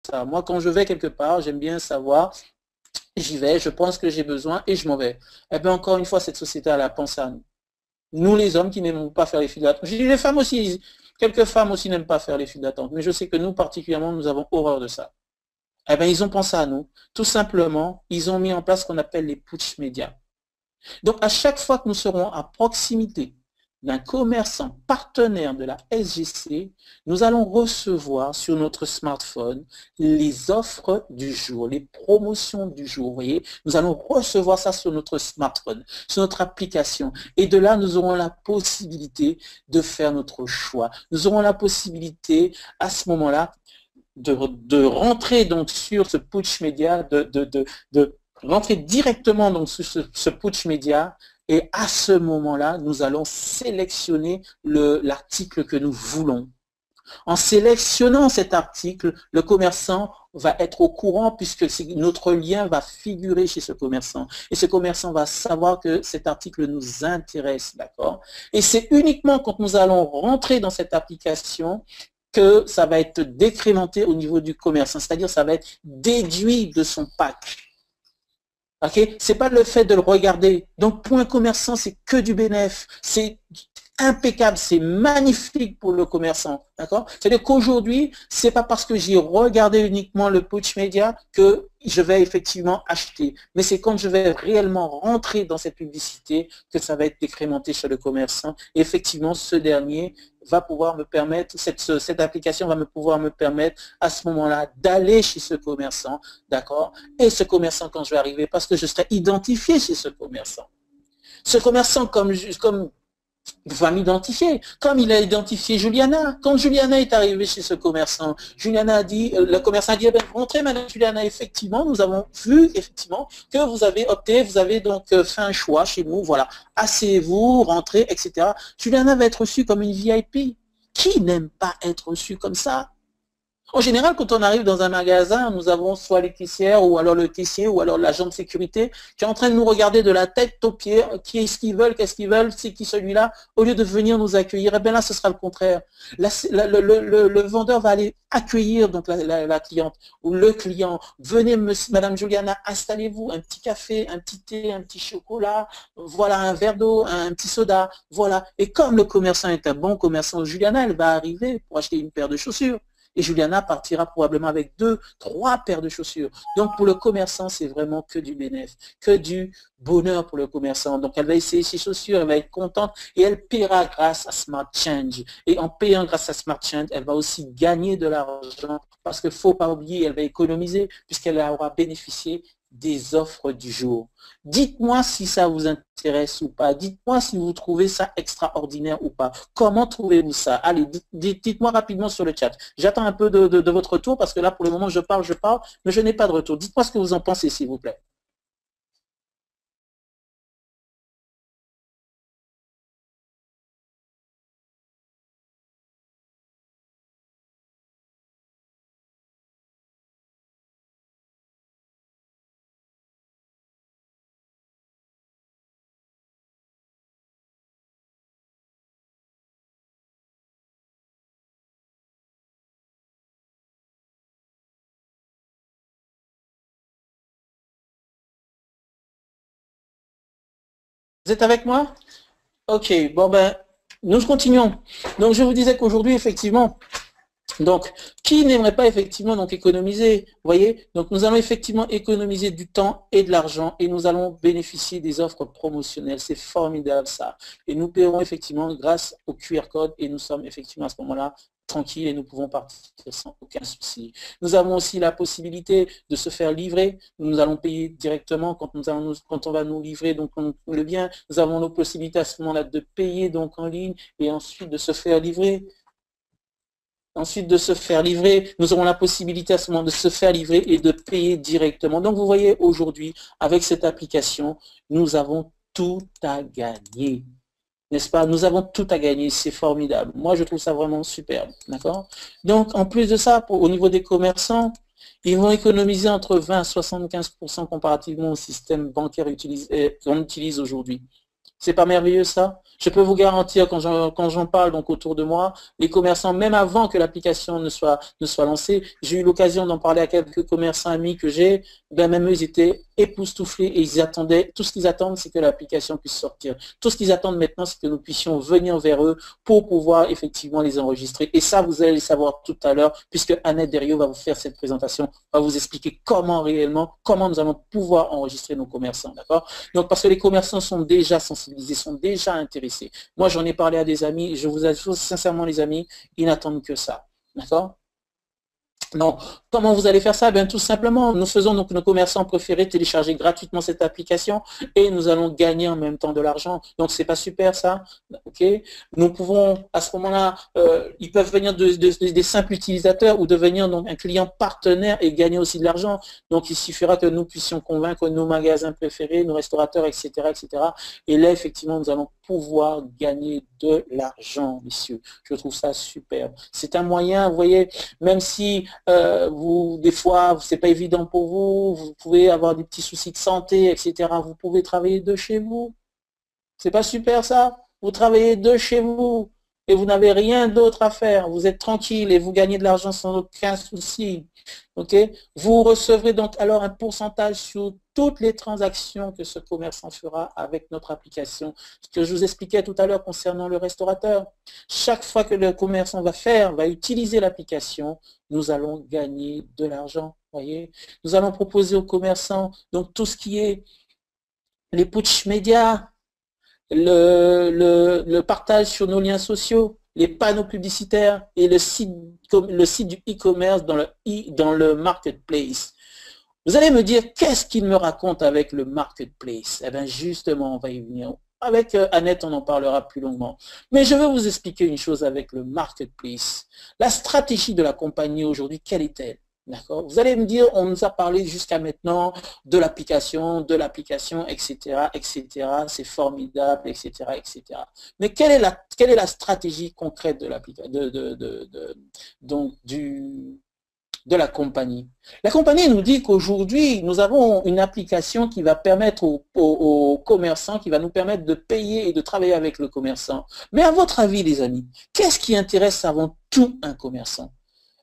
ça. Moi, quand je vais quelque part, j'aime bien savoir, j'y vais, je pense que j'ai besoin et je m'en vais. Eh bien, encore une fois, cette société, elle a pensé à nous. Nous, les hommes qui n'aimons pas faire les files d'attente. J'ai dit les femmes aussi, quelques femmes aussi n'aiment pas faire les files d'attente, mais je sais que nous, particulièrement, nous avons horreur de ça. Eh bien, ils ont pensé à nous. Tout simplement, ils ont mis en place ce qu'on appelle les push médias. Donc, à chaque fois que nous serons à proximité d'un commerçant partenaire de la SGC, nous allons recevoir sur notre smartphone les offres du jour, les promotions du jour. Vous voyez, nous allons recevoir ça sur notre smartphone, sur notre application. Et de là, nous aurons la possibilité de faire notre choix. Nous aurons la possibilité, à ce moment-là, de rentrer donc sur ce push média, de rentrer directement donc sur ce push média, et à ce moment-là, nous allons sélectionner l'article que nous voulons. En sélectionnant cet article, le commerçant va être au courant puisque notre lien va figurer chez ce commerçant. Et ce commerçant va savoir que cet article nous intéresse, d'accord? Et c'est uniquement quand nous allons rentrer dans cette application que ça va être décrémenté au niveau du commerçant, c'est-à-dire ça va être déduit de son pack. Ok, c'est pas le fait de le regarder. Donc, pour un commerçant, c'est que du bénéfice. C'est impeccable, c'est magnifique pour le commerçant. D'accord? C'est-à-dire qu'aujourd'hui, c'est pas parce que j'ai regardé uniquement le push média que je vais effectivement acheter. Mais c'est quand je vais réellement rentrer dans cette publicité que ça va être décrémenté chez le commerçant. Et effectivement, ce dernier va pouvoir me permettre, cette application va pouvoir me permettre à ce moment-là d'aller chez ce commerçant, d'accord? Et ce commerçant, quand je vais arriver, parce que je serai identifié chez ce commerçant. Ce commerçant, comme va m'identifier, comme il a identifié Juliana. Quand Juliana est arrivée chez ce commerçant, Juliana a dit, le commerçant a dit, eh bien, rentrez madame Juliana, effectivement, nous avons vu effectivement que vous avez opté, vous avez donc fait un choix chez nous, voilà, asseyez-vous, rentrez, etc. Juliana va être reçue comme une VIP. Qui n'aime pas être reçue comme ça? En général, quand on arrive dans un magasin, nous avons soit les caissières ou alors le caissier ou alors l'agent de sécurité qui est en train de nous regarder de la tête aux pieds, qui est-ce qu'ils veulent, qu'est-ce qu'ils veulent, c'est qui celui-là, au lieu de venir nous accueillir. Et bien là, ce sera le contraire. Là, le vendeur va aller accueillir donc la cliente ou le client. Venez, madame Juliana, installez-vous, un petit café, un petit thé, un petit chocolat, voilà, un verre d'eau, un petit soda, voilà. Et comme le commerçant est un bon commerçant, Juliana, elle va arriver pour acheter une paire de chaussures. Et Juliana partira probablement avec 2, 3 paires de chaussures. Donc, pour le commerçant, c'est vraiment que du bénéfice, que du bonheur pour le commerçant. Donc, elle va essayer ses chaussures, elle va être contente et elle paiera grâce à Smart Change. Et en payant grâce à Smart Change, elle va aussi gagner de l'argent parce qu'il ne faut pas oublier, elle va économiser puisqu'elle aura bénéficié des offres du jour. Dites-moi si ça vous intéresse ou pas. Dites-moi si vous trouvez ça extraordinaire ou pas. Comment trouvez-vous ça? Allez, dites-moi rapidement sur le chat. J'attends un peu de votre retour parce que là, pour le moment, je parle, mais je n'ai pas de retour. Dites-moi ce que vous en pensez, s'il vous plaît. Vous êtes avec moi? Ok, bon ben, nous continuons. Donc, je vous disais qu'aujourd'hui, effectivement, donc, qui n'aimerait pas effectivement donc économiser? Vous voyez? Donc, nous allons effectivement économiser du temps et de l'argent et nous allons bénéficier des offres promotionnelles. C'est formidable ça. Et nous paierons effectivement grâce au QR code et nous sommes effectivement à ce moment-là tranquilles et nous pouvons partir sans aucun souci. Nous avons aussi la possibilité de se faire livrer. Nous allons payer directement quand on va nous livrer donc le bien. Nous avons la possibilité à ce moment-là de payer donc en ligne et ensuite de se faire livrer. Ensuite de se faire livrer, nous aurons la possibilité à ce moment de se faire livrer et de payer directement. Donc vous voyez, aujourd'hui, avec cette application, nous avons tout à gagner. N'est-ce pas? Nous avons tout à gagner, c'est formidable. Moi, je trouve ça vraiment superbe. D'accord? Donc, en plus de ça, au niveau des commerçants, ils vont économiser entre 20 à 75% comparativement au système bancaire qu'on utilise aujourd'hui. C'est pas merveilleux ça? Je peux vous garantir quand j'en parle donc autour de moi, les commerçants, même avant que l'application ne soit lancée, j'ai eu l'occasion d'en parler à quelques commerçants amis que j'ai, ben même eux, ils étaient époustouflés et ils attendaient, tout ce qu'ils attendent, c'est que l'application puisse sortir. Tout ce qu'ils attendent maintenant, c'est que nous puissions venir vers eux pour pouvoir effectivement les enregistrer. Et ça, vous allez le savoir tout à l'heure, puisque Annette Derriot va vous faire cette présentation, va vous expliquer comment réellement, comment nous allons pouvoir enregistrer nos commerçants, d'accord? Donc, parce que les commerçants sont déjà sensibilisés, sont déjà intéressés. Moi, j'en ai parlé à des amis, je vous assure sincèrement, les amis, ils n'attendent que ça, d'accord? Non. Comment vous allez faire ça? Ben, tout simplement, nous faisons donc nos commerçants préférés télécharger gratuitement cette application et nous allons gagner en même temps de l'argent. Donc, c'est pas super ça? Ok. Nous pouvons, à ce moment-là, ils peuvent venir des simples utilisateurs ou devenir donc un client partenaire et gagner aussi de l'argent. Donc, il suffira que nous puissions convaincre nos magasins préférés, nos restaurateurs, etc., etc. Et là, effectivement, nous allons pouvoir gagner de l'argent, messieurs. Je trouve ça superbe. C'est un moyen, vous voyez, même si des fois, c'est pas évident pour vous, vous pouvez avoir des petits soucis de santé, etc. Vous pouvez travailler de chez vous. C'est pas super ça? Vous travaillez de chez vous et vous n'avez rien d'autre à faire. Vous êtes tranquille et vous gagnez de l'argent sans aucun souci. Ok? Vous recevrez donc alors un pourcentage sur toutes les transactions que ce commerçant fera avec notre application. Ce que je vous expliquais tout à l'heure concernant le restaurateur. Chaque fois que le commerçant va utiliser l'application, nous allons gagner de l'argent. Voyez? Nous allons proposer aux commerçants donc tout ce qui est les push médias, le partage sur nos liens sociaux, les panneaux publicitaires et le site du e-commerce dans le marketplace. Vous allez me dire, qu'est-ce qu'il me raconte avec le marketplace? Eh bien, justement, on va y venir. Avec Annette, on en parlera plus longuement. Mais je veux vous expliquer une chose avec le marketplace. La stratégie de la compagnie aujourd'hui, quelle est-elle? D'accord. Vous allez me dire, on nous a parlé jusqu'à maintenant de l'application, etc., etc. C'est formidable, etc., etc. Mais quelle est la stratégie concrète de l'application, de la compagnie? La compagnie nous dit qu'aujourd'hui, nous avons une application qui va permettre aux commerçants, qui va nous permettre de payer et de travailler avec le commerçant. Mais à votre avis, les amis, qu'est-ce qui intéresse avant tout un commerçant?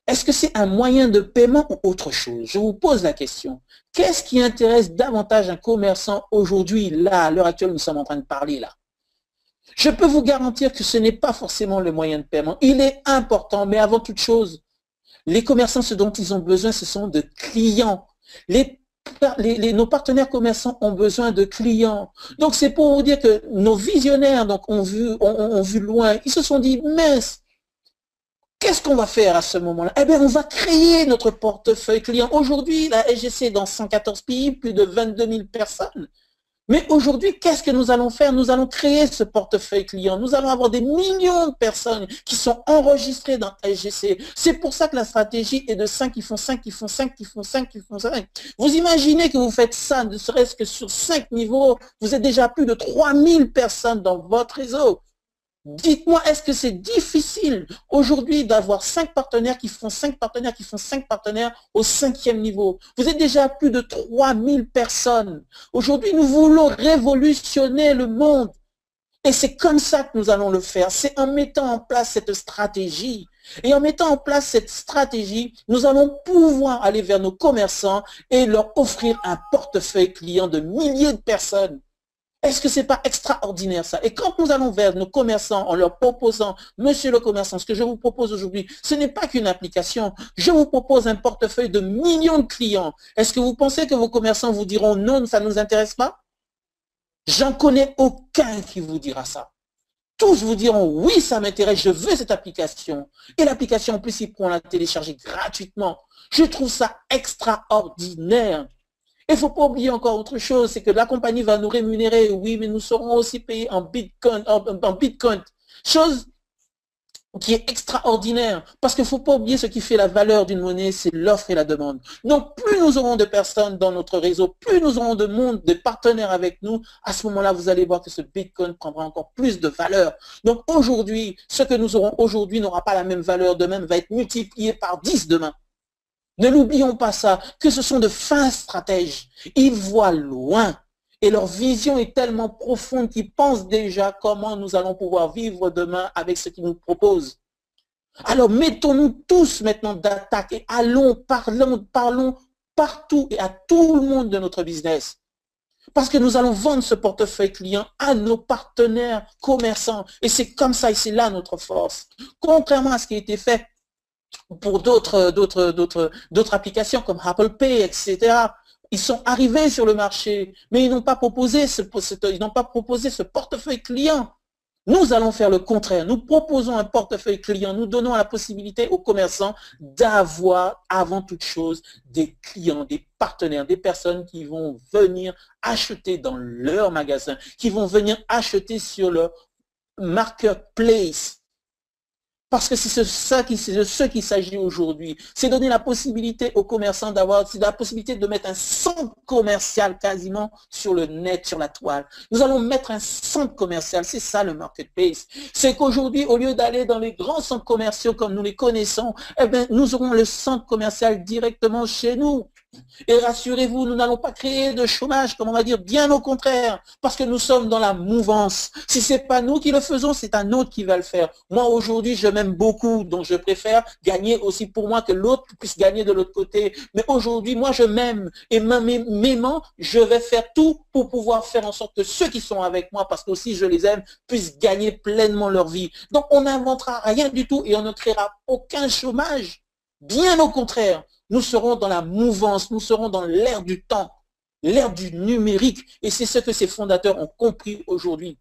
Est-ce que c'est un moyen de paiement ou autre chose? Je vous pose la question. Qu'est-ce qui intéresse davantage un commerçant aujourd'hui, là, à l'heure actuelle, nous sommes en train de parler là? Je peux vous garantir que ce n'est pas forcément le moyen de paiement. Il est important, mais avant toute chose, les commerçants, ce dont ils ont besoin, ce sont de clients. Nos partenaires commerçants ont besoin de clients. Donc, c'est pour vous dire que nos visionnaires donc, ont vu loin. Ils se sont dit, mince, qu'est-ce qu'on va faire à ce moment-là? Eh bien, on va créer notre portefeuille client. Aujourd'hui, la SGC est dans 114 pays, plus de 22 000 personnes. Mais aujourd'hui, qu'est-ce que nous allons faire? Nous allons créer ce portefeuille client. Nous allons avoir des millions de personnes qui sont enregistrées dans SGC. C'est pour ça que la stratégie est de 5 qui font 5, qui font 5, qui font 5, qui font 5. Vous imaginez que vous faites ça, ne serait-ce que sur 5 niveaux, vous êtes déjà plus de 3000 personnes dans votre réseau. Dites-moi, est-ce que c'est difficile aujourd'hui d'avoir 5 partenaires qui font 5 partenaires qui font 5 partenaires au 5e niveau? Vous êtes déjà à plus de 3000 personnes. Aujourd'hui, nous voulons révolutionner le monde. Et c'est comme ça que nous allons le faire. C'est en mettant en place cette stratégie. Et en mettant en place cette stratégie, nous allons pouvoir aller vers nos commerçants et leur offrir un portefeuille client de milliers de personnes. Est-ce que ce n'est pas extraordinaire ça? Et quand nous allons vers nos commerçants en leur proposant, monsieur le commerçant, ce que je vous propose aujourd'hui, ce n'est pas qu'une application. Je vous propose un portefeuille de millions de clients. Est-ce que vous pensez que vos commerçants vous diront non, ça ne nous intéresse pas? J'en connais aucun qui vous dira ça. Tous vous diront oui, ça m'intéresse, je veux cette application. Et l'application en plus, ils pourront la télécharger gratuitement. Je trouve ça extraordinaire. Il ne faut pas oublier encore autre chose, c'est que la compagnie va nous rémunérer, oui, mais nous serons aussi payés en Bitcoin. Chose qui est extraordinaire, parce qu'il ne faut pas oublier ce qui fait la valeur d'une monnaie, c'est l'offre et la demande. Donc, plus nous aurons de personnes dans notre réseau, plus nous aurons de partenaires avec nous, à ce moment-là, vous allez voir que ce Bitcoin prendra encore plus de valeur. Donc, aujourd'hui, ce que nous aurons aujourd'hui n'aura pas la même valeur demain, va être multiplié par 10 demain. Ne l'oublions pas ça, que ce sont de fins stratèges. Ils voient loin. Et leur vision est tellement profonde qu'ils pensent déjà comment nous allons pouvoir vivre demain avec ce qu'ils nous proposent. Alors mettons-nous tous maintenant d'attaque et parlons partout et à tout le monde de notre business. Parce que nous allons vendre ce portefeuille client à nos partenaires commerçants. Et c'est comme ça et c'est là notre force. Contrairement à ce qui a été fait pour d'autres applications comme Apple Pay, etc. Ils sont arrivés sur le marché, mais ils n'ont pas proposé ce portefeuille client. Nous allons faire le contraire. Nous proposons un portefeuille client. Nous donnons la possibilité aux commerçants d'avoir, avant toute chose, des clients, des partenaires, des personnes qui vont venir acheter dans leur magasin, qui vont venir acheter sur leur marketplace. Parce que c'est de ce qu'il s'agit aujourd'hui. C'est donner la possibilité aux commerçants c'est la possibilité de mettre un centre commercial quasiment sur le net, sur la toile. Nous allons mettre un centre commercial, c'est ça le marketplace. C'est qu'aujourd'hui, au lieu d'aller dans les grands centres commerciaux comme nous les connaissons, eh bien, nous aurons le centre commercial directement chez nous. Et rassurez-vous, nous n'allons pas créer de chômage, comme on va dire, bien au contraire, parce que nous sommes dans la mouvance. Si ce n'est pas nous qui le faisons, c'est un autre qui va le faire. Moi, aujourd'hui, je m'aime beaucoup, donc je préfère gagner aussi pour moi que l'autre puisse gagner de l'autre côté. Mais aujourd'hui, moi, je m'aime. Et m'aimant, je vais faire tout pour pouvoir faire en sorte que ceux qui sont avec moi, parce que aussi je les aime, puissent gagner pleinement leur vie. Donc, on n'inventera rien du tout et on ne créera aucun chômage. Bien au contraire. Nous serons dans la mouvance, nous serons dans l'ère du temps, l'ère du numérique. Et c'est ce que ces fondateurs ont compris aujourd'hui.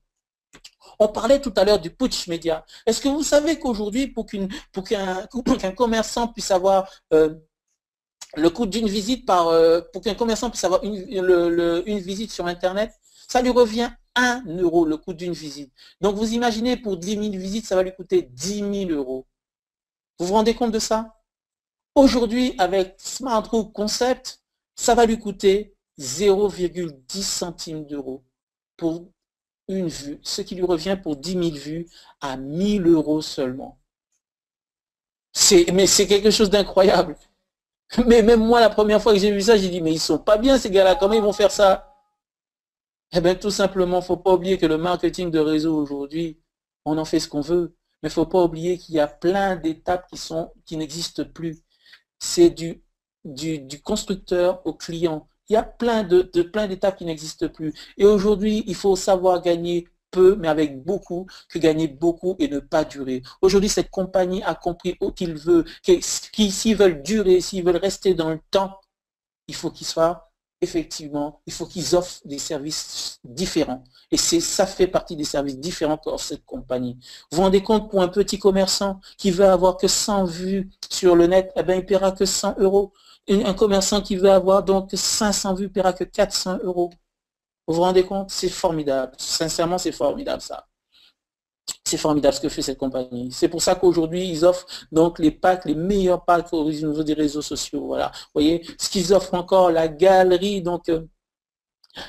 On parlait tout à l'heure du push média. Est-ce que vous savez qu'aujourd'hui, pour qu'un commerçant puisse avoir le coût d'une visite pour qu'un commerçant puisse avoir une visite sur Internet, ça lui revient 1 euro, le coût d'une visite. Donc vous imaginez, pour 10 000 visites, ça va lui coûter 10 000 euros. Vous vous rendez compte de ça? Aujourd'hui, avec Smart Group Concept, ça va lui coûter 0,10 centimes d'euros pour une vue, ce qui lui revient pour 10 000 vues à 1 000 euros seulement. Mais c'est quelque chose d'incroyable. Mais même moi, la première fois que j'ai vu ça, j'ai dit, mais ils sont pas bien ces gars-là, comment ils vont faire ça? Eh bien, tout simplement, il ne faut pas oublier que le marketing de réseau aujourd'hui, on en fait ce qu'on veut, mais il ne faut pas oublier qu'il y a plein d'étapes qui n'existent plus. C'est du constructeur au client. Il y a plein d'étapes qui n'existent plus. Et aujourd'hui, il faut savoir gagner peu, mais avec beaucoup, que gagner beaucoup et ne pas durer. Aujourd'hui, cette compagnie a compris qu'il veut, s'ils veulent durer, s'ils veulent rester dans le temps, il faut qu'ils soient, effectivement, il faut qu'ils offrent des services différents. Et ça fait partie des services différents qu'offre cette compagnie. Vous vous rendez compte, pour un petit commerçant qui veut avoir que 100 vues sur le net, eh bien, il paiera que 100 euros. Et un commerçant qui veut avoir donc 500 vues paiera que 400 euros. Vous vous rendez compte? C'est formidable. Sincèrement, c'est formidable ça. C'est formidable ce que fait cette compagnie. C'est pour ça qu'aujourd'hui, ils offrent donc les meilleurs packs au niveau des réseaux sociaux. Voilà. Vous voyez, ce qu'ils offrent encore, la galerie, donc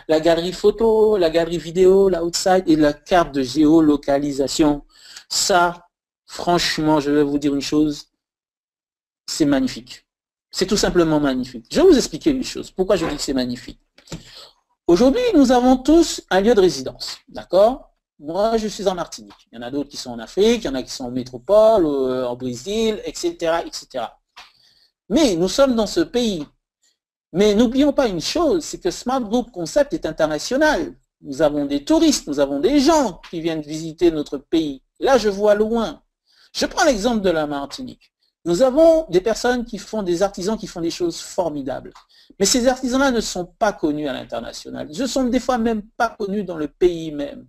la galerie photo, la galerie vidéo, la outside et la carte de géolocalisation. Ça, franchement, je vais vous dire une chose, c'est magnifique. C'est tout simplement magnifique. Je vais vous expliquer une chose. Pourquoi je dis que c'est magnifique? Aujourd'hui, nous avons tous un lieu de résidence. D'accord? Moi, je suis en Martinique. Il y en a d'autres qui sont en Afrique, il y en a qui sont en métropole, en Brésil, etc., etc. Mais nous sommes dans ce pays. Mais n'oublions pas une chose, c'est que Smart Group Concept est international. Nous avons des touristes, nous avons des gens qui viennent visiter notre pays. Là, je vois loin. Je prends l'exemple de la Martinique. Nous avons des personnes des artisans qui font des choses formidables. Mais ces artisans-là ne sont pas connus à l'international. Ils ne sont des fois même pas connus dans le pays même.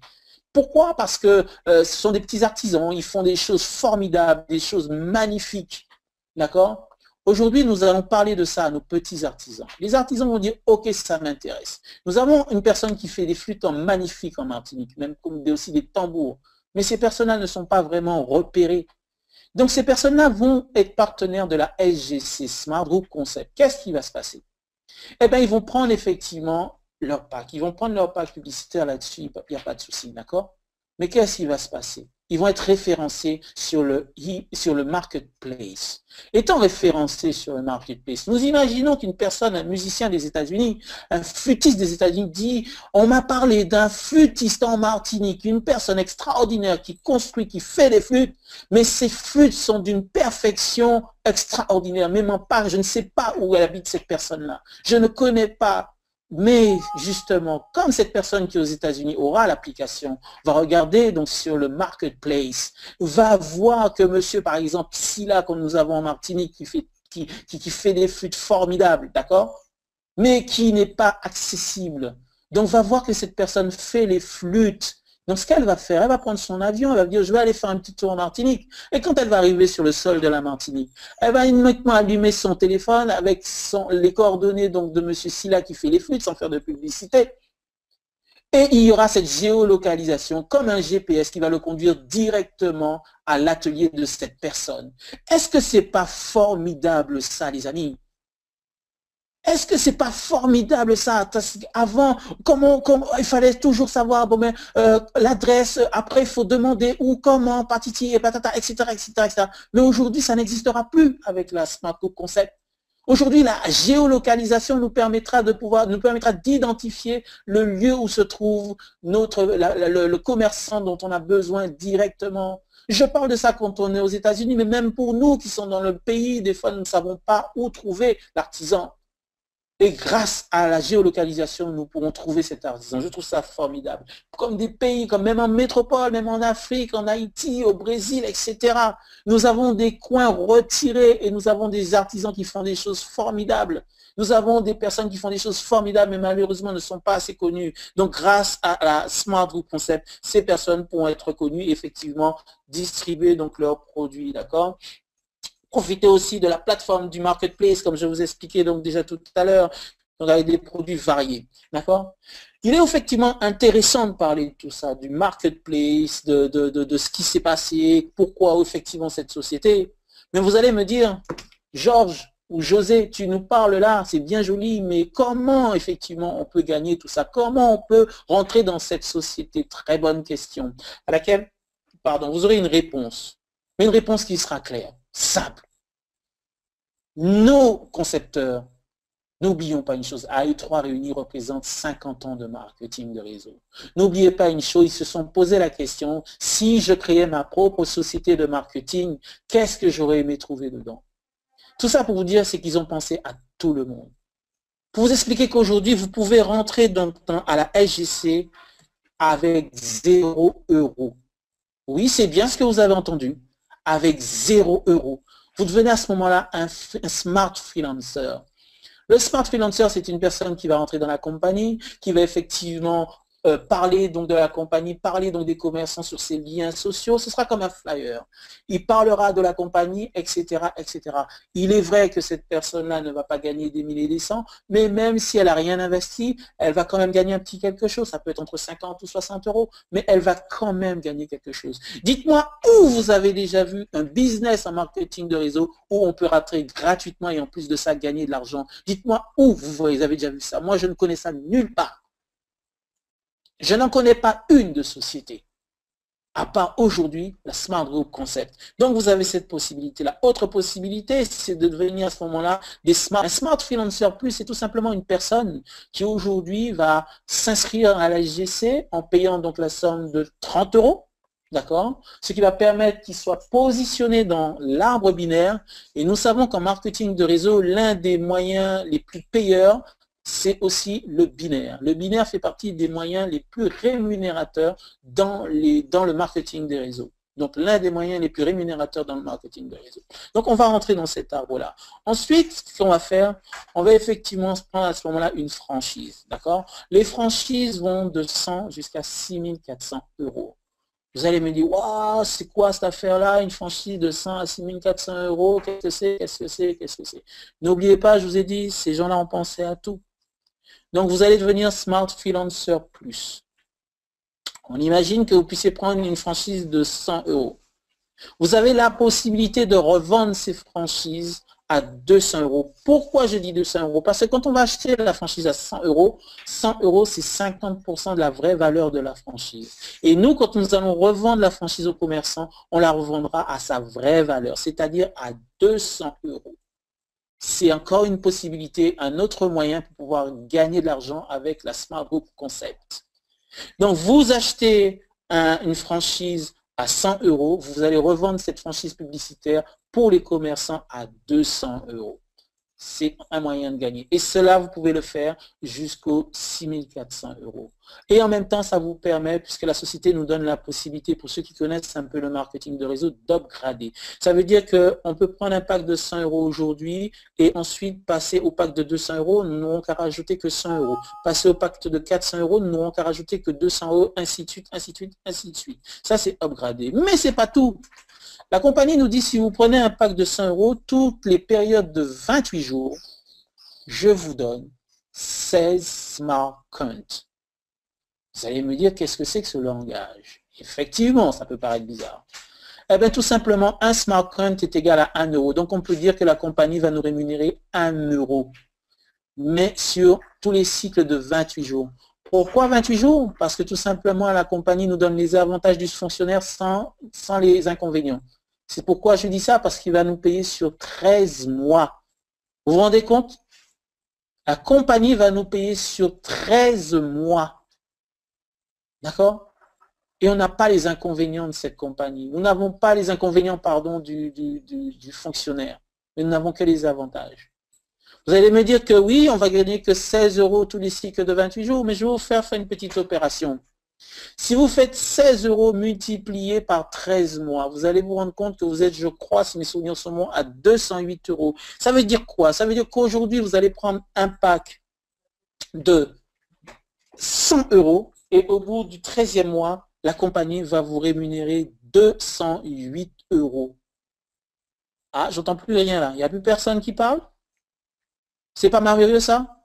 Pourquoi? Parce que ce sont des petits artisans, ils font des choses formidables, des choses magnifiques. D'accord? Aujourd'hui, nous allons parler de ça à nos petits artisans. Les artisans vont dire, ok, ça m'intéresse. Nous avons une personne qui fait des flûtes magnifiques en Martinique, même aussi des tambours. Mais ces personnes-là ne sont pas vraiment repérées. Donc, ces personnes-là vont être partenaires de la SGC, Smart Group Concept. Qu'est-ce qui va se passer? Eh bien, ils vont prendre effectivement leur pack. Ils vont prendre leur pack publicitaire là-dessus, il n'y a pas de souci, d'accord? Mais qu'est-ce qui va se passer? ils vont être référencés sur le marketplace. Étant référencés sur le marketplace, nous imaginons qu'une personne, un musicien des États-Unis, un flûtiste des États-Unis dit, on m'a parlé d'un flûtiste en Martinique, une personne extraordinaire qui construit, qui fait des flûtes, mais ces flûtes sont d'une perfection extraordinaire, même pas, je ne sais pas où elle habite cette personne-là, je ne connais pas. Mais justement, comme cette personne qui est aux États-Unis aura l'application, va regarder donc sur le marketplace, va voir que monsieur, par exemple, Silla, comme nous avons en Martinique, qui fait des flûtes formidables, d'accord, mais qui n'est pas accessible. Donc, va voir que cette personne fait les flûtes. Donc, ce qu'elle va faire, elle va prendre son avion, elle va dire, je vais aller faire un petit tour en Martinique. Et quand elle va arriver sur le sol de la Martinique, elle va immédiatement allumer son téléphone avec les coordonnées donc, de M. Silla qui fait les flûtes, sans faire de publicité. Et il y aura cette géolocalisation comme un GPS qui va le conduire directement à l'atelier de cette personne. Est-ce que c'est pas formidable ça, les amis? Est-ce que c'est pas formidable ça? Avant, comment il fallait toujours savoir bon, l'adresse, après il faut demander où, comment, patiti et patata, etc., etc., etc. Mais aujourd'hui, ça n'existera plus avec la Smart Group Concept. Aujourd'hui, la géolocalisation nous permettra d'identifier le lieu où se trouve le commerçant dont on a besoin directement. Je parle de ça quand on est aux États-Unis, mais même pour nous qui sommes dans le pays, des fois nous ne savons pas où trouver l'artisan. Et grâce à la géolocalisation, nous pourrons trouver cet artisan. Je trouve ça formidable. Comme des pays, comme même en métropole, même en Afrique, en Haïti, au Brésil, etc. Nous avons des coins retirés et nous avons des artisans qui font des choses formidables. Nous avons des personnes qui font des choses formidables, mais malheureusement ne sont pas assez connues. Donc, grâce à la Smart Group Concept, ces personnes pourront être connues et effectivement distribuer donc leurs produits, d'accord? Profitez aussi de la plateforme du marketplace, comme je vous ai expliqué donc déjà tout à l'heure, donc avec des produits variés. D'accord? Il est effectivement intéressant de parler de tout ça, du marketplace, de ce qui s'est passé, pourquoi effectivement cette société. Mais vous allez me dire, Georges ou José, tu nous parles là, c'est bien joli, mais comment effectivement on peut gagner tout ça? Comment on peut rentrer dans cette société? Très bonne question, à laquelle, pardon, vous aurez une réponse, mais une réponse qui sera claire. Simple. Nos concepteurs, n'oublions pas une chose, AE3 réunis représente 50 ans de marketing de réseau. N'oubliez pas une chose, ils se sont posé la question, si je créais ma propre société de marketing, qu'est-ce que j'aurais aimé trouver dedans? Tout ça pour vous dire, c'est qu'ils ont pensé à tout le monde. Pour vous expliquer qu'aujourd'hui, vous pouvez rentrer à la SGC avec 0 €. Oui, c'est bien ce que vous avez entendu, avec 0 €. Vous devenez à ce moment-là un smart freelancer. Le smart freelancer, c'est une personne qui va rentrer dans la compagnie, qui va effectivement parler donc de la compagnie, parler donc des commerçants sur ses liens sociaux. Ce sera comme un flyer. Il parlera de la compagnie, etc., etc. Il est vrai que cette personne-là ne va pas gagner des milliers et des cents, mais même si elle n'a rien investi, elle va quand même gagner un petit quelque chose. Ça peut être entre 50 ou 60 €, mais elle va quand même gagner quelque chose. Dites-moi où vous avez déjà vu un business en marketing de réseau où on peut rentrer gratuitement et en plus de ça gagner de l'argent. Dites-moi où vous avez déjà vu ça. Moi, je ne connais ça nulle part. Je n'en connais pas une de société, à part aujourd'hui la Smart Group Concept. Donc vous avez cette possibilité-là. Autre possibilité, c'est de devenir à ce moment-là un Smart Freelancer Plus, c'est tout simplement une personne qui aujourd'hui va s'inscrire à la SGC en payant donc la somme de 30 €. D'accord? Ce qui va permettre qu'il soit positionné dans l'arbre binaire. Et nous savons qu'en marketing de réseau, l'un des moyens les plus payeurs, c'est aussi le binaire. Le binaire fait partie des moyens les plus rémunérateurs dans le marketing des réseaux. Donc, l'un des moyens les plus rémunérateurs dans le marketing de réseau. Donc, on va rentrer dans cet arbre-là. Ensuite, ce qu'on va faire, on va effectivement prendre à ce moment-là une franchise. D'accord? Les franchises vont de 100 jusqu'à 6400 €. Vous allez me dire, waouh, c'est quoi cette affaire-là, une franchise de 100 à 6400 €, qu'est-ce que c'est, qu'est-ce que c'est, qu'est-ce que c'est? N'oubliez pas, je vous ai dit, ces gens-là ont pensé à tout. Donc, vous allez devenir Smart Freelancer Plus. On imagine que vous puissiez prendre une franchise de 100 €. Vous avez la possibilité de revendre ces franchises à 200 euros. Pourquoi je dis 200 euros? Parce que quand on va acheter la franchise à 100 euros, c'est 50% de la vraie valeur de la franchise. Et nous, quand nous allons revendre la franchise aux commerçants, on la revendra à sa vraie valeur, c'est-à-dire à 200 euros. C'est encore une possibilité, un autre moyen pour pouvoir gagner de l'argent avec la Smart Group Concept. Donc, vous achetez une franchise à 100 euros, vous allez revendre cette franchise publicitaire pour les commerçants à 200 euros. C'est un moyen de gagner. Et cela, vous pouvez le faire jusqu'aux 6 400 euros. Et en même temps, ça vous permet, puisque la société nous donne la possibilité, pour ceux qui connaissent un peu le marketing de réseau, d'upgrader. Ça veut dire qu'on peut prendre un pack de 100 euros aujourd'hui et ensuite passer au pack de 200 euros, nous n'aurons qu'à rajouter que 100 euros. Passer au pack de 400 euros, nous n'aurons qu'à rajouter que 200 euros, ainsi de suite, ainsi de suite, ainsi de suite. Ça, c'est upgrader. Mais ce n'est pas tout. La compagnie nous dit, si vous prenez un pack de 100 euros, toutes les périodes de 28 jours, je vous donne 16 Smart Coins. Vous allez me dire, qu'est-ce que c'est que ce langage? Effectivement, ça peut paraître bizarre. Eh bien, tout simplement, un Smart Coin est égal à 1 euro. Donc, on peut dire que la compagnie va nous rémunérer 1 euro. Mais sur tous les cycles de 28 jours. Pourquoi 28 jours? Parce que tout simplement, la compagnie nous donne les avantages du fonctionnaire sans les inconvénients. C'est pourquoi je dis ça, parce qu'il va nous payer sur 13 mois. Vous vous rendez compte? La compagnie va nous payer sur 13 mois. D'accord? Et on n'a pas les inconvénients de cette compagnie. Nous n'avons pas les inconvénients, pardon, du fonctionnaire. Mais nous n'avons que les avantages. Vous allez me dire que oui, on va gagner que 16 euros tous les cycles de 28 jours, mais je vais vous faire une petite opération. Si vous faites 16 euros multiplié par 13 mois, vous allez vous rendre compte que vous êtes, je crois, si mes souvenirs sont bons, à 208 euros. Ça veut dire quoi? Ça veut dire qu'aujourd'hui, vous allez prendre un pack de 100 euros et au bout du 13e mois, la compagnie va vous rémunérer 208 euros. Ah, j'entends plus rien là. Il n'y a plus personne qui parle? C'est pas merveilleux ça?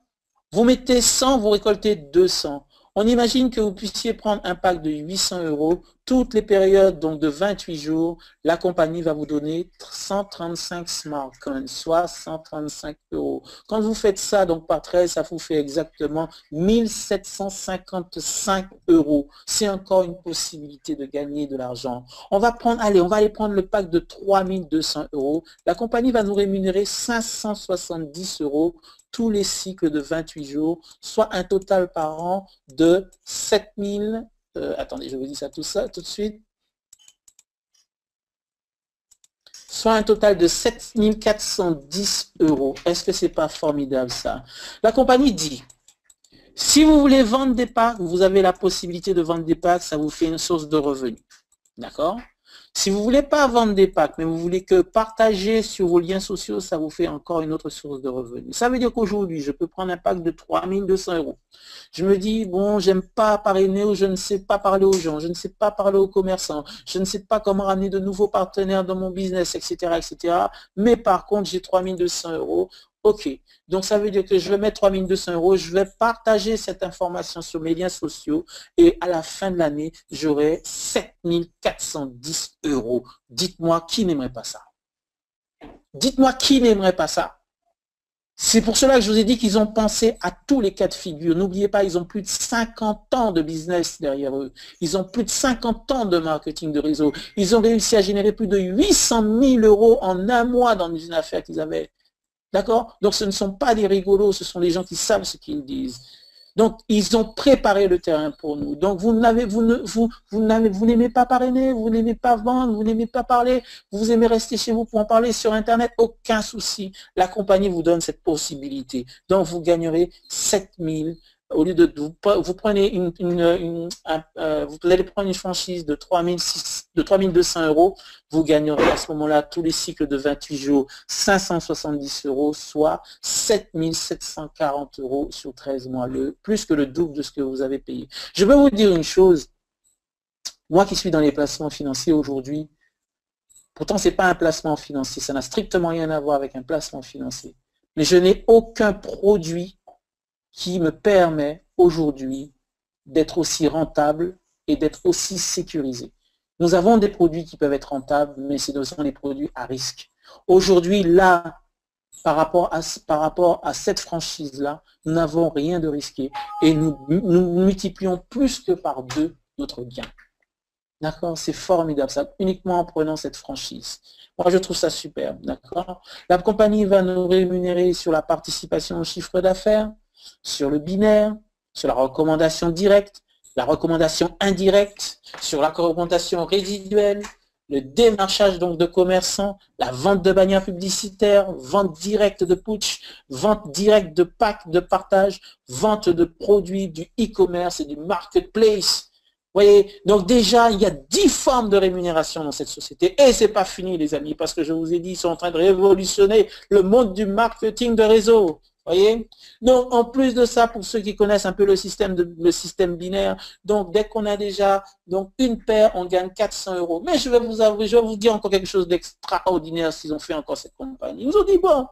Vous mettez 100, vous récoltez 200. On imagine que vous puissiez prendre un pack de 800 euros, toutes les périodes donc de 28 jours, la compagnie va vous donner 135 Smart Coins, soit 135 euros. Quand vous faites ça donc par 13, ça vous fait exactement 1755 euros. C'est encore une possibilité de gagner de l'argent. On va prendre, allez, on va aller prendre le pack de 3200 euros. La compagnie va nous rémunérer 570 euros tous les cycles de 28 jours, soit un total par an de 7000, attendez, je vous dis ça tout de suite, soit un total de 7410 euros. Est-ce que c'est pas formidable ça? La compagnie dit, si vous voulez vendre des packs, vous avez la possibilité de vendre des packs, ça vous fait une source de revenus. D'accord? Si vous ne voulez pas vendre des packs, mais vous voulez que partager sur vos liens sociaux, ça vous fait encore une autre source de revenus. Ça veut dire qu'aujourd'hui, je peux prendre un pack de 3200 euros. Je me dis, bon, j'aime pas parrainer ou je ne sais pas parler aux gens, je ne sais pas parler aux commerçants, je ne sais pas comment ramener de nouveaux partenaires dans mon business, etc., etc. Mais par contre, j'ai 3200 euros. Ok, donc ça veut dire que je vais mettre 3200 euros, je vais partager cette information sur mes liens sociaux et à la fin de l'année, j'aurai 7410 euros. Dites-moi qui n'aimerait pas ça? Dites-moi qui n'aimerait pas ça? C'est pour cela que je vous ai dit qu'ils ont pensé à tous les cas de figure. N'oubliez pas, ils ont plus de 50 ans de business derrière eux. Ils ont plus de 50 ans de marketing de réseau. Ils ont réussi à générer plus de 800 000 euros en un mois dans une affaire qu'ils avaient. D'accord? Donc ce ne sont pas des rigolos, ce sont des gens qui savent ce qu'ils disent. Donc ils ont préparé le terrain pour nous. Donc vous n'aimez pas parrainer, vous n'aimez pas vendre, vous n'aimez pas parler, vous aimez rester chez vous pour en parler sur Internet, aucun souci. La compagnie vous donne cette possibilité. Donc vous gagnerez 7000. Au lieu de vous prenez vous allez prendre une franchise de 3200 euros, vous gagnerez à ce moment-là tous les cycles de 28 jours 570 euros, soit 7740 euros sur 13 mois, plus que le double de ce que vous avez payé. Je vais vous dire une chose, moi qui suis dans les placements financiers aujourd'hui, pourtant ce n'est pas un placement financier, ça n'a strictement rien à voir avec un placement financier, mais je n'ai aucun produit qui me permet aujourd'hui d'être aussi rentable et d'être aussi sécurisé. Nous avons des produits qui peuvent être rentables, mais ce sont des produits à risque. Aujourd'hui, là, par rapport à cette franchise-là, nous n'avons rien de risqué et nous multiplions plus que par 2 notre gain. D'accord? C'est formidable, ça, uniquement en prenant cette franchise. Moi, je trouve ça super, d'accord? La compagnie va nous rémunérer sur la participation au chiffre d'affaires, sur le binaire, sur la recommandation directe, la recommandation indirecte, sur la recommandation résiduelle, le démarchage donc de commerçants, la vente de bannières publicitaires, vente directe de putsch, vente directe de packs de partage, vente de produits du e-commerce et du marketplace. Vous voyez, donc déjà, il y a 10 formes de rémunération dans cette société. Et c'est pas fini, les amis, parce que je vous ai dit, ils sont en train de révolutionner le monde du marketing de réseau. Voyez? Donc, en plus de ça, pour ceux qui connaissent un peu le système binaire, donc dès qu'on a déjà donc une paire, on gagne 400 euros. Mais je vais vous dire encore quelque chose d'extraordinaire s'ils ont fait encore cette compagnie. Ils nous ont dit, bon,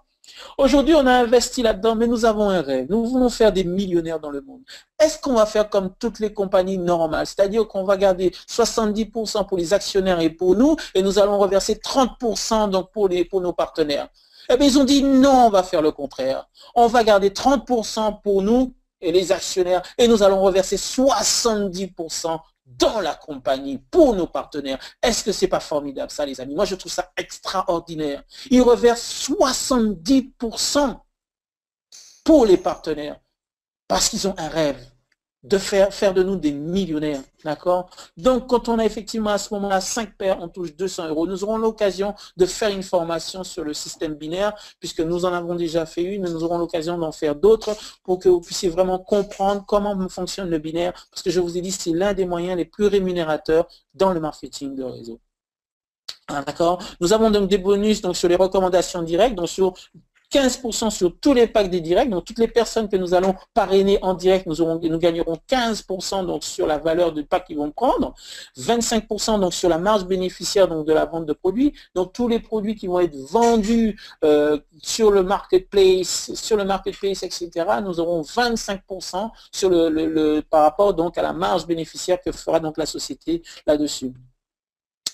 aujourd'hui, on a investi là-dedans, mais nous avons un rêve. Nous voulons faire des millionnaires dans le monde. Est-ce qu'on va faire comme toutes les compagnies normales? C'est-à-dire qu'on va garder 70% pour les actionnaires et pour nous, et nous allons reverser 30% donc pour nos partenaires. Eh bien, ils ont dit non, on va faire le contraire. On va garder 30% pour nous et les actionnaires, et nous allons reverser 70% dans la compagnie pour nos partenaires. Est-ce que c'est pas formidable ça, les amis? Moi, je trouve ça extraordinaire. Ils reversent 70% pour les partenaires parce qu'ils ont un rêve de faire de nous des millionnaires, d'accord? Donc, quand on a effectivement à ce moment-là 5 paires, on touche 200 euros. Nous aurons l'occasion de faire une formation sur le système binaire, puisque nous en avons déjà fait une, mais nous aurons l'occasion d'en faire d'autres pour que vous puissiez vraiment comprendre comment fonctionne le binaire, parce que je vous ai dit, c'est l'un des moyens les plus rémunérateurs dans le marketing de réseau. D'accord? Nous avons donc des bonus donc, sur les recommandations directes, donc sur 15% sur tous les packs des directs, donc toutes les personnes que nous allons parrainer en direct, nous gagnerons 15% donc sur la valeur du pack qu'ils vont prendre, 25% donc sur la marge bénéficiaire donc de la vente de produits, donc tous les produits qui vont être vendus sur le marketplace, etc. Nous aurons 25% sur par rapport donc à la marge bénéficiaire que fera donc la société là-dessus.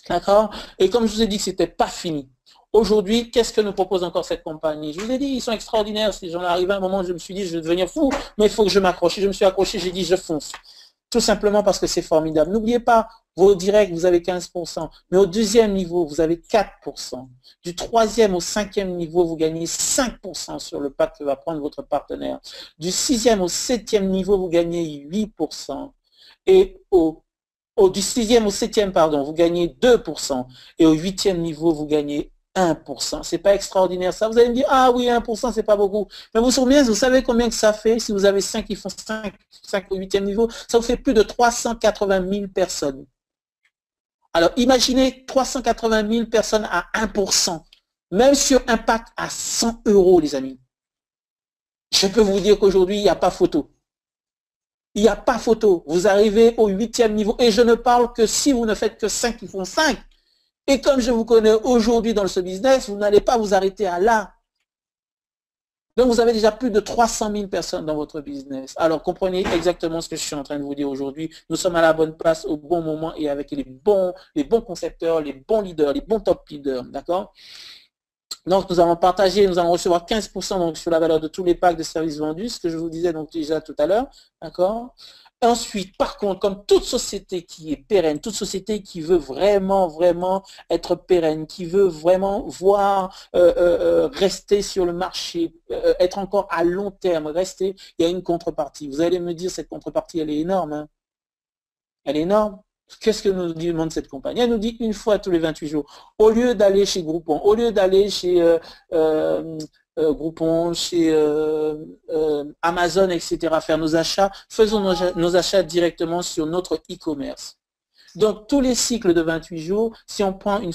D'accord? Et comme je vous ai dit que c'était pas fini. Aujourd'hui, qu'est-ce que nous propose encore cette compagnie? Je vous ai dit, ils sont extraordinaires. Si j'en arrive à un moment, je me suis dit, je vais devenir fou, mais il faut que je m'accroche. Je me suis accroché, j'ai dit, je fonce. Tout simplement parce que c'est formidable. N'oubliez pas, vos directs, vous avez 15%. Mais au deuxième niveau, vous avez 4%. Du troisième au cinquième niveau, vous gagnez 5% sur le pack que va prendre votre partenaire. Du sixième au septième niveau, vous gagnez 8%. Et du sixième au septième, pardon, vous gagnez 2%. Et au huitième niveau, vous gagnez 1%. C'est pas extraordinaire ça. Vous allez me dire, ah oui, 1%, c'est pas beaucoup. Mais vous savez combien que ça fait si vous avez 5 qui font 5 au 8e niveau? Ça vous fait plus de 380 000 personnes. Alors, imaginez 380 000 personnes à 1%. Même sur un pack à 100 euros, les amis. Je peux vous dire qu'aujourd'hui, il n'y a pas photo. Il n'y a pas photo. Vous arrivez au 8e niveau. Et je ne parle que si vous ne faites que 5 qui font 5. Et comme je vous connais aujourd'hui dans ce business, vous n'allez pas vous arrêter à là. Donc, vous avez déjà plus de 300 000 personnes dans votre business. Alors, comprenez exactement ce que je suis en train de vous dire aujourd'hui. Nous sommes à la bonne place, au bon moment et avec les bons concepteurs, les bons leaders, les bons top leaders. D'accord? Donc, nous allons partager, nous allons recevoir 15% donc, sur la valeur de tous les packs de services vendus, ce que je vous disais donc déjà tout à l'heure. D'accord? Ensuite, par contre, comme toute société qui est pérenne, toute société qui veut vraiment être pérenne, qui veut vraiment voir rester sur le marché, être encore à long terme, rester, il y a une contrepartie. Vous allez me dire, cette contrepartie, elle est énorme. Hein? Elle est énorme. Qu'est-ce que nous demande cette compagnie? Elle nous dit une fois tous les 28 jours. Au lieu d'aller chez Groupon, au lieu d'aller chez Groupon, chez Amazon, etc., faire nos achats, faisons nos achats directement sur notre e-commerce. Donc, tous les cycles de 28 jours, si on prend une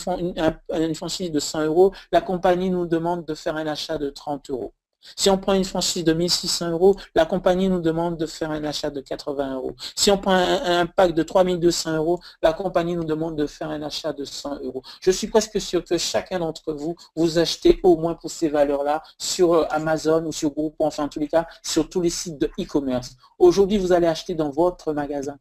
franchise de 100 euros, la compagnie nous demande de faire un achat de 30 euros. Si on prend une franchise de 1600 euros, la compagnie nous demande de faire un achat de 80 euros. Si on prend un pack de 3200 euros, la compagnie nous demande de faire un achat de 100 euros. Je suis presque sûr que chacun d'entre vous, vous achetez au moins pour ces valeurs-là sur Amazon ou sur Groupon, enfin en tous les cas, sur tous les sites de e-commerce. Aujourd'hui, vous allez acheter dans votre magasin.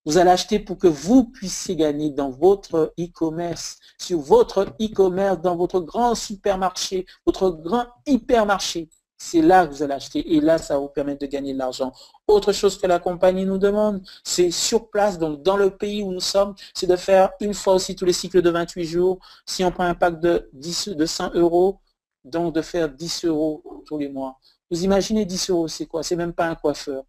Vous allez acheter pour que vous puissiez gagner dans votre e-commerce, sur votre e-commerce, dans votre grand supermarché, votre grand hypermarché. C'est là que vous allez acheter et là, ça va vous permettre de gagner de l'argent. Autre chose que la compagnie nous demande, c'est sur place, donc dans le pays où nous sommes, c'est de faire une fois aussi tous les cycles de 28 jours. Si on prend un pack de 100 euros, donc de faire 10 euros tous les mois. Vous imaginez 10 euros, c'est quoi? C'est même pas un coiffeur.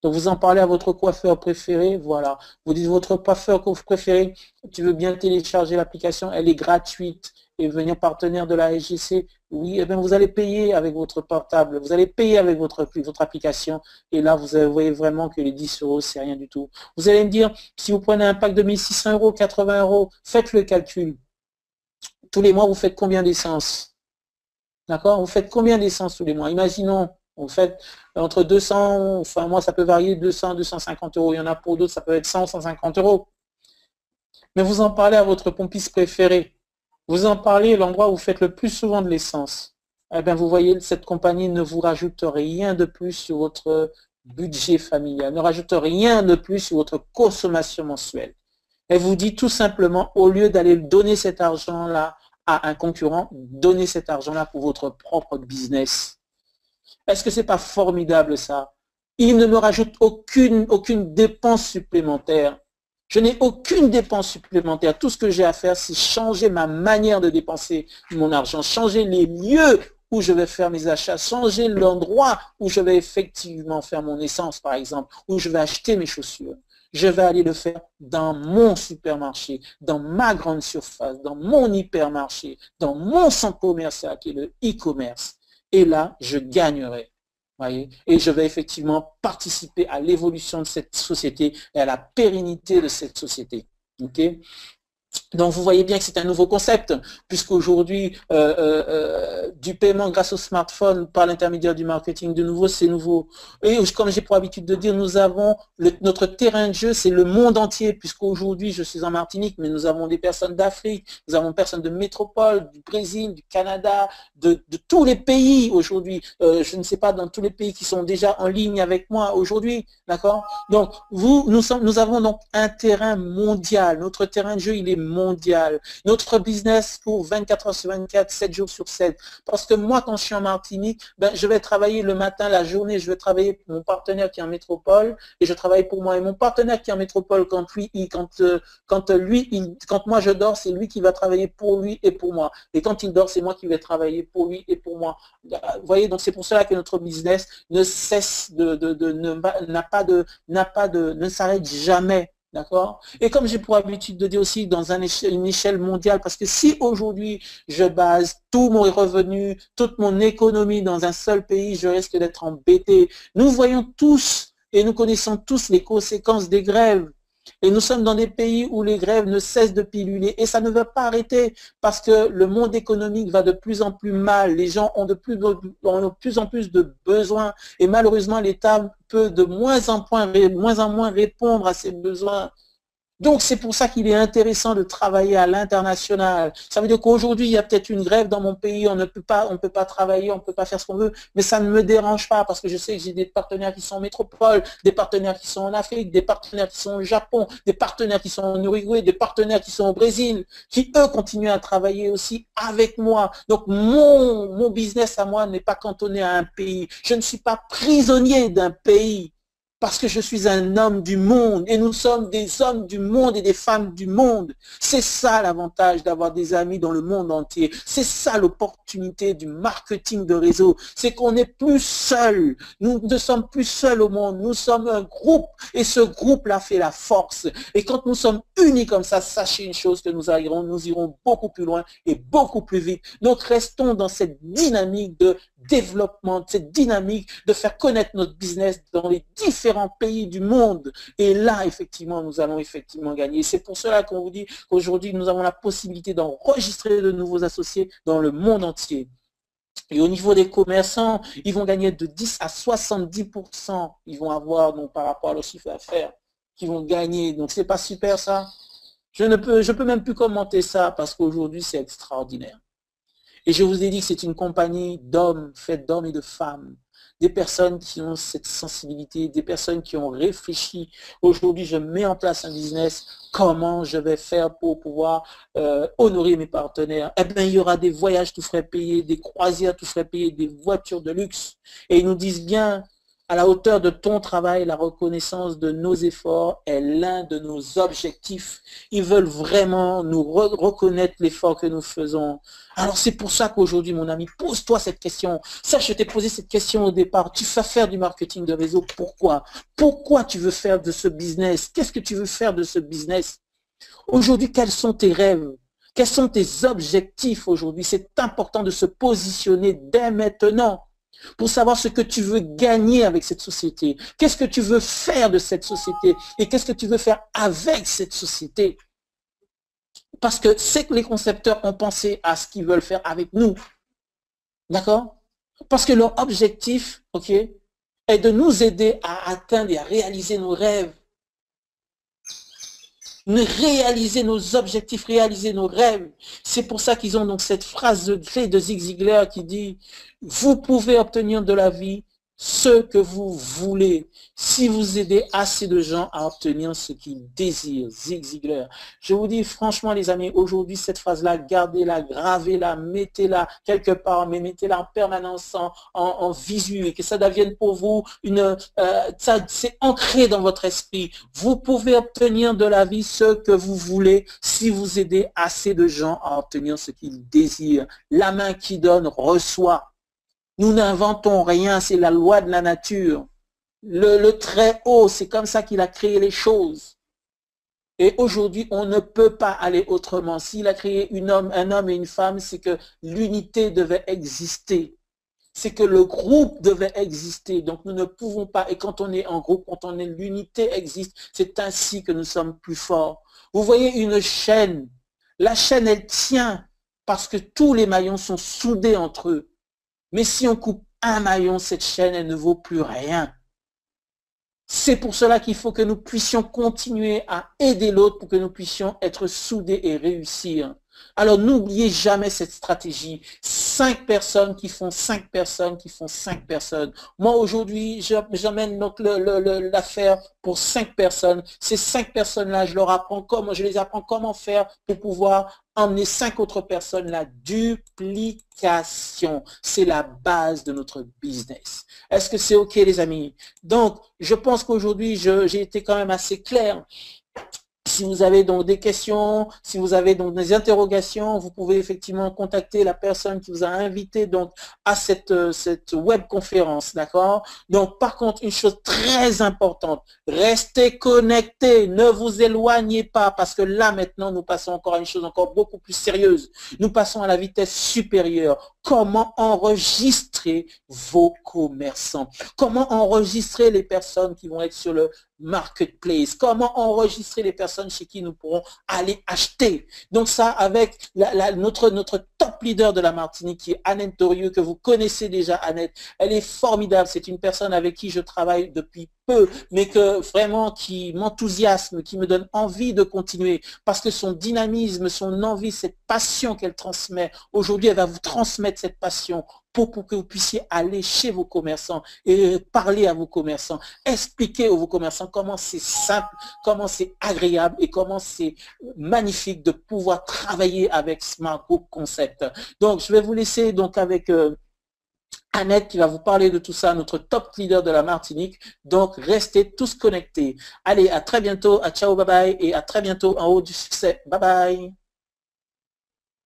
Donc vous en parlez à votre coiffeur préféré, voilà. Vous dites votre coiffeur que vous préférez, tu veux bien télécharger l'application, elle est gratuite et devenir partenaire de la SGC, oui, eh bien vous allez payer avec votre portable, vous allez payer avec votre application et là vous voyez vraiment que les 10 euros c'est rien du tout. Vous allez me dire, si vous prenez un pack de 1600 euros, 80 euros, faites le calcul. Tous les mois vous faites combien d'essence? D'accord? Vous faites combien d'essence tous les mois? Imaginons, vous faites entre 200, enfin moi ça peut varier, 200, 250 euros. Il y en a pour d'autres, ça peut être 100, 150 euros. Mais vous en parlez à votre pompiste préféré. Vous en parlez à l'endroit où vous faites le plus souvent de l'essence. Eh bien, vous voyez, cette compagnie ne vous rajoute rien de plus sur votre budget familial, ne rajoute rien de plus sur votre consommation mensuelle. Elle vous dit tout simplement, au lieu d'aller donner cet argent-là à un concurrent, donnez cet argent-là pour votre propre business. Est-ce que c'est pas formidable ça? Il ne me rajoute aucune dépense supplémentaire. Je n'ai aucune dépense supplémentaire. Tout ce que j'ai à faire, c'est changer ma manière de dépenser mon argent, changer les lieux où je vais faire mes achats, changer l'endroit où je vais effectivement faire mon essence, par exemple, où je vais acheter mes chaussures. Je vais aller le faire dans mon supermarché, dans ma grande surface, dans mon hypermarché, dans mon centre commercial qui est le e-commerce. Et là, je gagnerai. Voyez, et je vais effectivement participer à l'évolution de cette société et à la pérennité de cette société. Okay? Donc vous voyez bien que c'est un nouveau concept, puisqu'aujourd'hui, du paiement grâce au smartphone par l'intermédiaire du marketing, de nouveau, c'est nouveau. Et comme j'ai pour habitude de dire, nous avons notre terrain de jeu, c'est le monde entier, puisqu'aujourd'hui, je suis en Martinique, mais nous avons des personnes d'Afrique, nous avons des personnes de métropole, du Brésil, du Canada, de tous les pays aujourd'hui. Je ne sais pas, dans tous les pays qui sont déjà en ligne avec moi aujourd'hui, d'accord? Donc, nous avons donc un terrain mondial. Notre terrain de jeu, il est mondial. Notre business pour 24 heures sur 24, 7 jours sur 7. Parce que moi, quand je suis en Martinique, ben, je vais travailler le matin, la journée, je vais travailler pour mon partenaire qui est en métropole et je travaille pour moi. Et mon partenaire qui est en métropole, quand moi je dors, c'est lui qui va travailler pour lui et pour moi. Et quand il dort, c'est moi qui vais travailler pour lui et pour moi. Vous voyez, donc c'est pour cela que notre business ne cesse ne s'arrête jamais. D'accord? Et comme j'ai pour habitude de dire aussi dans une échelle mondiale, parce que si aujourd'hui je base tous mes revenus, toute mon économie dans un seul pays, je risque d'être embêté. Nous voyons tous et nous connaissons tous les conséquences des grèves. Et nous sommes dans des pays où les grèves ne cessent de piluler et ça ne va pas arrêter parce que le monde économique va de plus en plus mal. Les gens ont de plus en plus de besoins et malheureusement l'État peut de moins en moins répondre à ces besoins. Donc, c'est pour ça qu'il est intéressant de travailler à l'international. Ça veut dire qu'aujourd'hui, il y a peut-être une grève dans mon pays, on ne peut pas travailler, on ne peut pas faire ce qu'on veut, mais ça ne me dérange pas parce que je sais que j'ai des partenaires qui sont en métropole, des partenaires qui sont en Afrique, des partenaires qui sont au Japon, des partenaires qui sont en Uruguay, des partenaires qui sont au Brésil, qui eux continuent à travailler aussi avec moi. Donc, mon business à moi n'est pas cantonné à un pays. Je ne suis pas prisonnier d'un pays. Parce que je suis un homme du monde et nous sommes des hommes du monde et des femmes du monde. C'est ça l'avantage d'avoir des amis dans le monde entier. C'est ça l'opportunité du marketing de réseau. C'est qu'on n'est plus seul. Nous ne sommes plus seuls au monde. Nous sommes un groupe et ce groupe-là fait la force. Et quand nous sommes unis comme ça, sachez une chose que nous irons beaucoup plus loin et beaucoup plus vite. Donc restons dans cette dynamique de développement, cette dynamique de faire connaître notre business dans les différents pays du monde. Et là, effectivement, nous allons effectivement gagner. C'est pour cela qu'on vous dit qu'aujourd'hui, nous avons la possibilité d'enregistrer de nouveaux associés dans le monde entier. Et au niveau des commerçants, ils vont gagner de 10 à 70%. Ils vont avoir, donc, par rapport à leur chiffre d'affaires, qu'ils vont gagner. Donc, c'est pas super, ça? Je peux même plus commenter ça parce qu'aujourd'hui, c'est extraordinaire. Et je vous ai dit que c'est une compagnie d'hommes, faite d'hommes et de femmes. des personnes qui ont cette sensibilité, des personnes qui ont réfléchi. Aujourd'hui, je mets en place un business, comment je vais faire pour pouvoir honorer mes partenaires? Eh bien, il y aura des voyages tout frais payés, des croisières tout frais payés, des voitures de luxe. Et ils nous disent bien, à la hauteur de ton travail, la reconnaissance de nos efforts est l'un de nos objectifs. Ils veulent vraiment nous reconnaître l'effort que nous faisons. Alors c'est pour ça qu'aujourd'hui, mon ami, pose-toi cette question. Sache, je t'ai posé cette question au départ. Tu vas faire du marketing de réseau. Pourquoi? Pourquoi tu veux faire de ce business? Qu'est-ce que tu veux faire de ce business? Aujourd'hui, quels sont tes rêves? Quels sont tes objectifs aujourd'hui? C'est important de se positionner dès maintenant pour savoir ce que tu veux gagner avec cette société. Qu'est-ce que tu veux faire de cette société? Et qu'est-ce que tu veux faire avec cette société? Parce que c'est que les concepteurs ont pensé à ce qu'ils veulent faire avec nous. D'accord? Parce que leur objectif, ok, est de nous aider à atteindre et à réaliser nos rêves. Réaliser nos objectifs, réaliser nos rêves. C'est pour ça qu'ils ont donc cette phrase clé de Zig Ziglar qui dit « Vous pouvez obtenir de la vie ce que vous voulez si vous aidez assez de gens à obtenir ce qu'ils désirent. » Zig Ziglar. Je vous dis franchement les amis, aujourd'hui cette phrase-là, gardez-la, gravez-la, mettez-la quelque part, mais mettez-la en permanence en visu et que ça devienne pour vous ça c'est ancré dans votre esprit. Vous pouvez obtenir de la vie ce que vous voulez si vous aidez assez de gens à obtenir ce qu'ils désirent. La main qui donne reçoit. Nous n'inventons rien, c'est la loi de la nature. Le très haut, c'est comme ça qu'il a créé les choses. Et aujourd'hui, on ne peut pas aller autrement. S'il a créé un homme et une femme, c'est que l'unité devait exister. C'est que le groupe devait exister. Donc nous ne pouvons pas, et quand on est en groupe, quand on est l'unité existe, c'est ainsi que nous sommes plus forts. Vous voyez une chaîne. La chaîne, elle tient parce que tous les maillons sont soudés entre eux. Mais si on coupe un maillon, cette chaîne, elle ne vaut plus rien. C'est pour cela qu'il faut que nous puissions continuer à aider l'autre pour que nous puissions être soudés et réussir. Alors n'oubliez jamais cette stratégie. 5 personnes qui font 5 personnes qui font 5 personnes. Moi aujourd'hui, j'amène donc l'affaire pour 5 personnes. Ces 5 personnes-là, je les apprends comment faire pour pouvoir emmener 5 autres personnes. La duplication, c'est la base de notre business. Est-ce que c'est OK les amis? Donc, je pense qu'aujourd'hui, j'ai été quand même assez clair. Si vous avez donc des questions, si vous avez donc des interrogations, vous pouvez effectivement contacter la personne qui vous a invité donc à cette web conférence, d'accord? Donc par contre, une chose très importante, restez connectés, ne vous éloignez pas parce que là maintenant nous passons encore à une chose encore beaucoup plus sérieuse. Nous passons à la vitesse supérieure. Comment enregistrer vos commerçants? Comment enregistrer les personnes qui vont être sur le marketplace? Comment enregistrer les personnes chez qui nous pourrons aller acheter? Donc ça, avec notre top leader de la Martinique, qui est Annette Dorieux, que vous connaissez déjà, Annette. Elle est formidable. C'est une personne avec qui je travaille depuis peu, mais que vraiment qui m'enthousiasme, qui me donne envie de continuer, parce que son dynamisme, son envie, cette passion qu'elle transmet, aujourd'hui, elle va vous transmettre cette passion pour que vous puissiez aller chez vos commerçants et parler à vos commerçants, expliquer à vos commerçants comment c'est simple, comment c'est agréable et comment c'est magnifique de pouvoir travailler avec Smart Group Concept. Donc, je vais vous laisser donc avec Annette qui va vous parler de tout ça, notre top leader de la Martinique. Donc, restez tous connectés. Allez, à très bientôt, à ciao, bye bye, et à très bientôt en haut du succès. Bye bye.